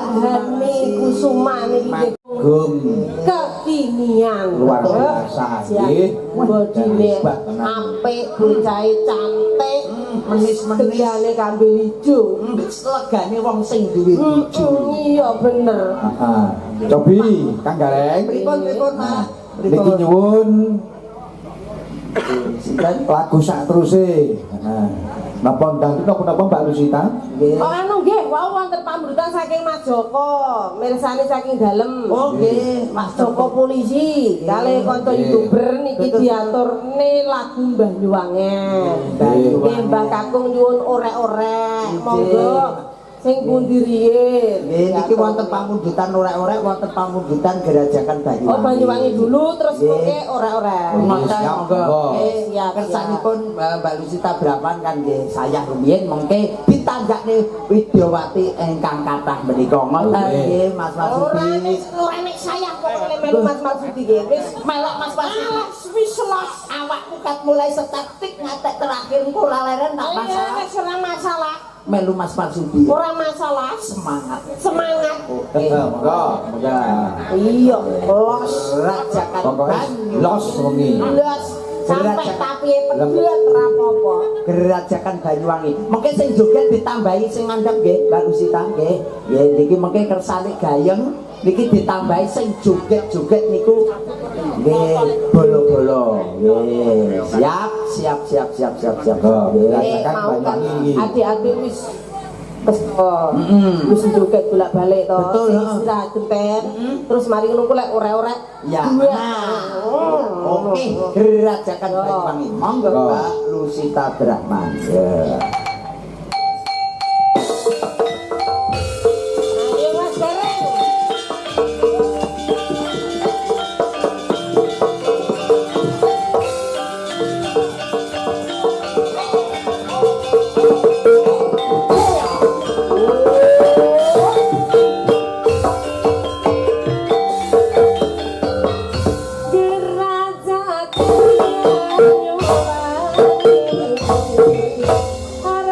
indahane kusumane iki gum kekinian luar biasa nggih bodine apik bocahe cantik menis-menis tegane kambil ijo legane wong sing duwe bojo iya bener cobi Kang Gareng pripun Mas niki nyuwun lagu sak teruse napa ndang napa Mbak Lusita oh anu nggih wau wonten pamrutan saking Mas Joko mirsani saking dalem oh nggih Mas Joko polisi kalih kanca YouTuber niki diaturne lagu Banyuwangen nggih Mbah Kakung nyuwun orek-orek monggo sing pundi riyin nggih niki wonten pamundutan orek-orek wonten pamundutan Gerajakan Banyuwangi oh Banyuwangi dulu terus oke orek-orek monggo siap kersanipun Mbak Lusita Brapan kan nggih saya rumiyin mengke pitanggakne Widyawati ingkang kathah menika ngoten nggih Mas Marsudi ora nek saya kok melu Mas Marsudi nggih wis melok Mas Marsudi wis los awakku kat mulai statik ngatek terakhir engko ora leren tak masalah wis ora masalah melu Mas Marsudi ora masalah semangat oke monggo iya los Rajakan Banyu los wengi los sampai tapi pedhot rapopo Gerajakan Banyuwangi mengke sing joget ditambahi sing ngandhap nggih Mbak Lusita nggih nggih niki mengke kersane gayeng niki ditambahi sing joget-joget niku nggih bolo-bolo nggih siap Gerajakan Banyuwangi adik-adik wis wis joget bolak-balik to istirahat genten terus mari ngono ku lek orek-orek ya oke Gerajakan Banyuwangi monggo Mbak Lusita Brahman ya ayo Mas Gareng Harap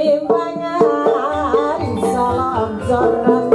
timbangan salam joran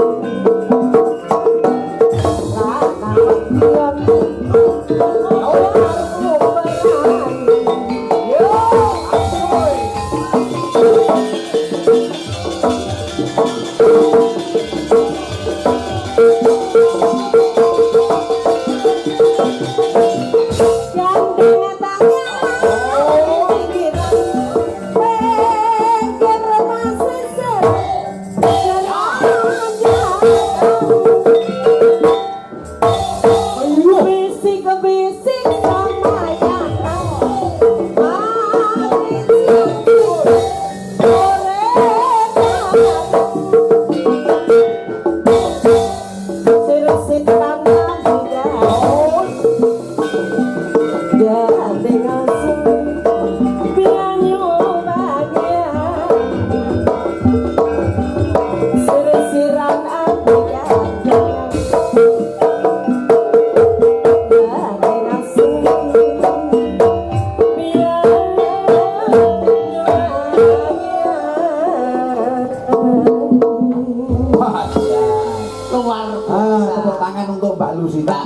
Tepuk tangan untuk Mbak Lusita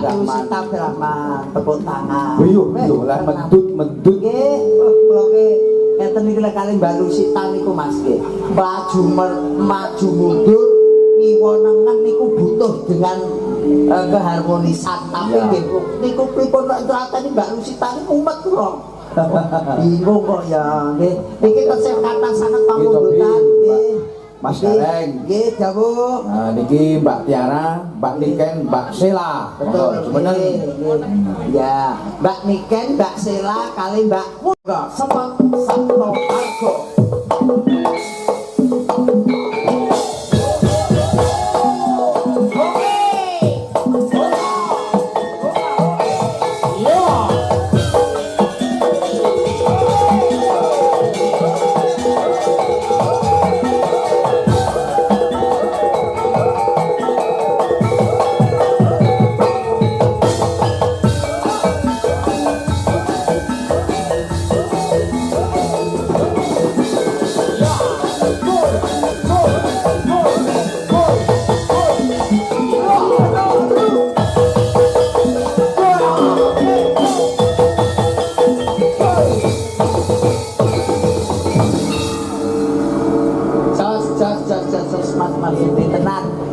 Brahman, tepuk tangan. Buyuh lah mendut. Nggih, kula ngeten iki lek kali Mbak Lusita niku Mas nggih. Maju mundur ngiwonengen niku butuh dengan keharmonisan tapi nggih niku pripun nek trateni Mbak Lusita niku umet kula. Bingung kok ya nggih. Niki tesih kata sanget pamundutan nggih. Mas Gareng. Nggih, dawuh. Nah, niki Mbak Tiara, Mbak Niken, Mbak Sela. Betul, sebenarnya. Ya, Mbak Niken, Mbak Sela, kali Mbak Muga, Sepet, Sabto, Argo.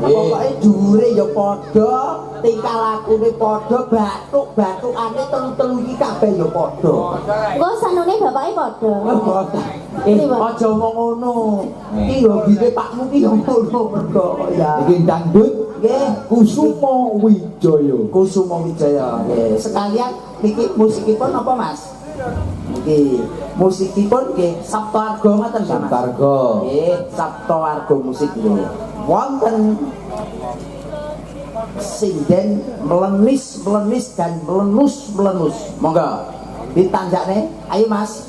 Pokoknya dhuwure ya padha, tingkah lakune padha, bathuk-bathukane telu-telu iki kabeh ya padha. Engko sanune bapake padha. Aja omong ngono. Iki hobine pakmu ki ya ngono mergo ya. Iki dangdut Nggih, Kusumo Wijaya. Kusumo Wijaya. Nggih, sekalian niki musikipun apa Mas? Niki musikipun nggih Sabto Argo ngoten nggih Mas? Sabto Argo. Nggih, Sabto Argo musik nggih. Wonten sinden melenis dan melenus. Monggo ditanjakne. Ayo Mas.